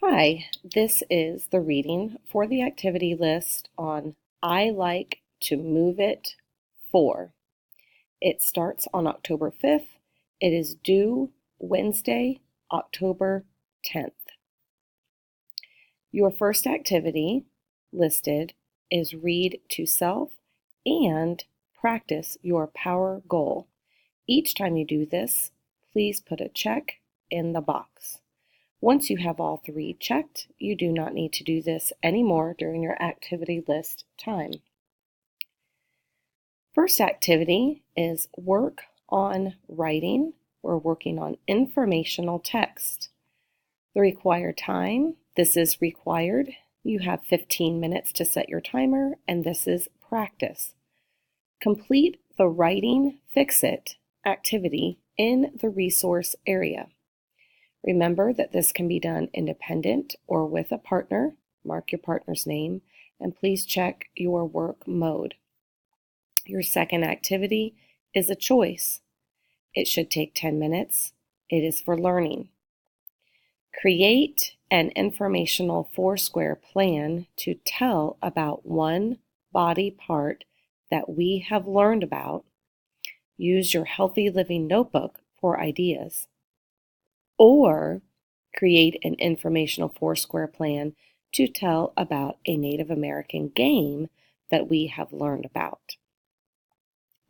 Hi, this is the reading for the activity list on I Like to Move It 4. It starts on October 5th. It is due Wednesday, October 10th. Your first activity listed is read to self and practice your power goal. Each time you do this, please put a check in the box. Once you have all three checked, you do not need to do this anymore during your activity list time. First activity is work on writing. We're working on informational text. The required time, this is required. You have 15 minutes to set your timer, and this is practice. Complete the Writing Fix-It activity in the resource area. Remember that this can be done independent or with a partner. Mark your partner's name, and please check your work mode. Your second activity is a choice. It should take 10 minutes. It is for learning. Create an informational four-square plan to tell about one body part that we have learned about. Use your Healthy Living Notebook for ideas. Or create an informational four-square plan to tell about a Native American game that we have learned about.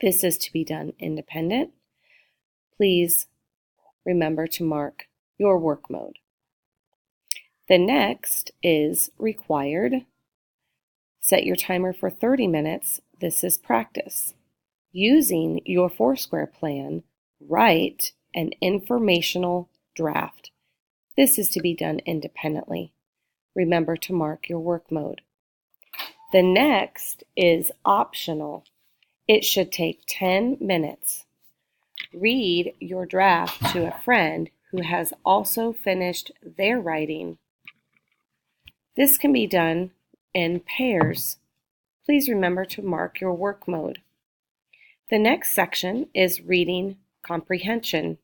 This is to be done independent. Please remember to mark your work mode. The next is required. Set your timer for 30 minutes. This is practice. Using your four-square plan, write an informational draft. This is to be done independently. Remember to mark your work mode. The next is optional. It should take 10 minutes. Read your draft to a friend who has also finished their writing. This can be done in pairs. Please remember to mark your work mode. The next section is reading comprehension.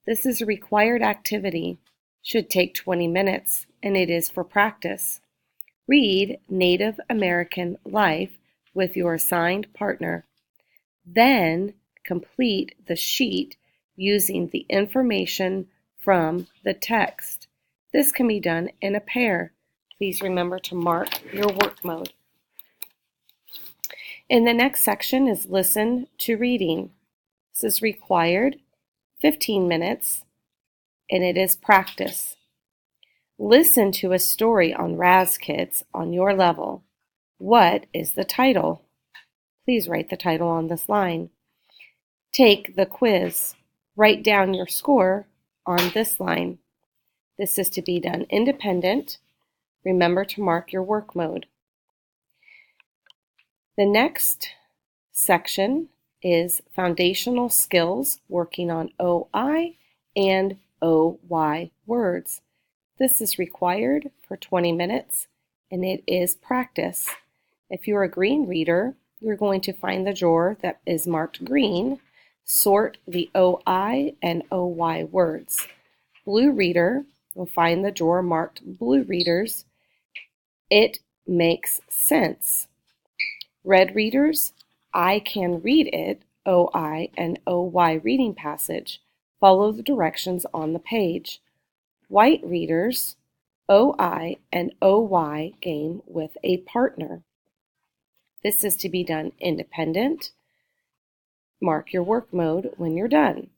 This is a required activity, should take 20 minutes, and it is for practice. Read Native American Life with your assigned partner. Then complete the sheet using the information from the text. This can be done in a pair. Please remember to mark your work mode. In the next section is listen to reading. This is required. 15 minutes, and it is practice. Listen to a story on Raz-Kids on your level. What is the title? Please write the title on this line. Take the quiz. Write down your score on this line. This is to be done independent. Remember to mark your work mode. The next section is foundational skills, working on OI and OY words. This is required for 20 minutes, and it is practice. If you're a green reader, you're going to find the drawer that is marked green, sort the OI and OY words. Blue reader will find the drawer marked blue readers. It makes sense. Red readers, I can read it, OI and OY reading passage. Follow the directions on the page. White readers, OI and OY game with a partner. This is to be done independent. Mark your work mode when you're done.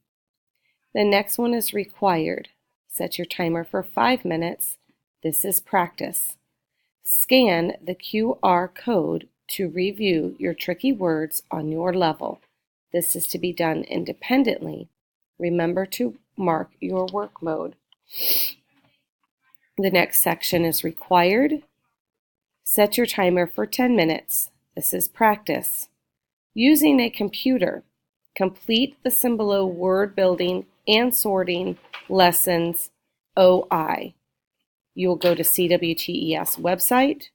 The next one is required. Set your timer for 5 minutes. This is practice. Scan the QR code to review your tricky words on your level. This is to be done independently. Remember to mark your work mode. The next section is required. Set your timer for 10 minutes. This is practice. Using a computer, complete the Symbolo word building and sorting lessons OI. You will go to CWTES website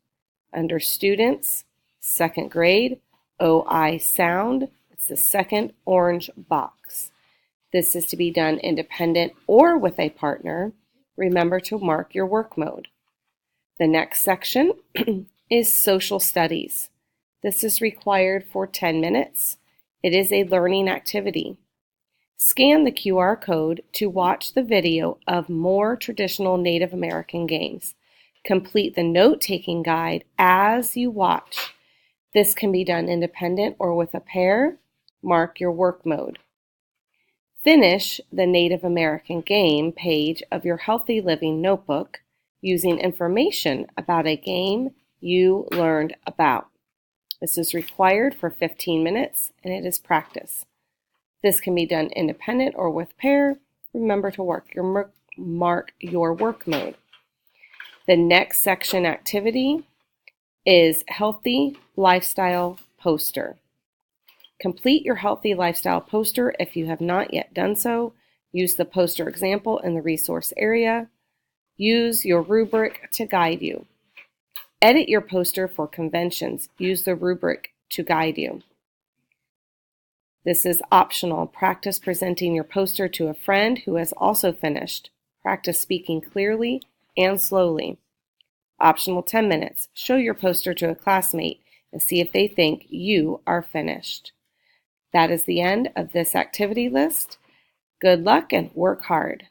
under Students, Second Grade, OI Sound. It's the second orange box. This is to be done independent or with a partner. Remember to mark your work mode. The next section is social studies. This is required for 10 minutes. It is a learning activity. Scan the QR code to watch the video of more traditional Native American games. Complete the note-taking guide as you watch. This can be done independent or with a pair. Mark your work mode. Finish the Native American game page of your Healthy Living notebook using information about a game you learned about. This is required for 15 minutes and it is practice. This can be done independent or with pair. Remember to mark your work mode. The next section activity is Healthy Lifestyle Poster. Complete your Healthy Lifestyle Poster if you have not yet done so. Use the poster example in the resource area. Use your rubric to guide you. Edit your poster for conventions. Use the rubric to guide you. This is optional. Practice presenting your poster to a friend who has also finished. Practice speaking clearly and slowly. Optional 10 minutes. Show your poster to a classmate and see if they think you are finished. That is the end of this activity list. Good luck and work hard.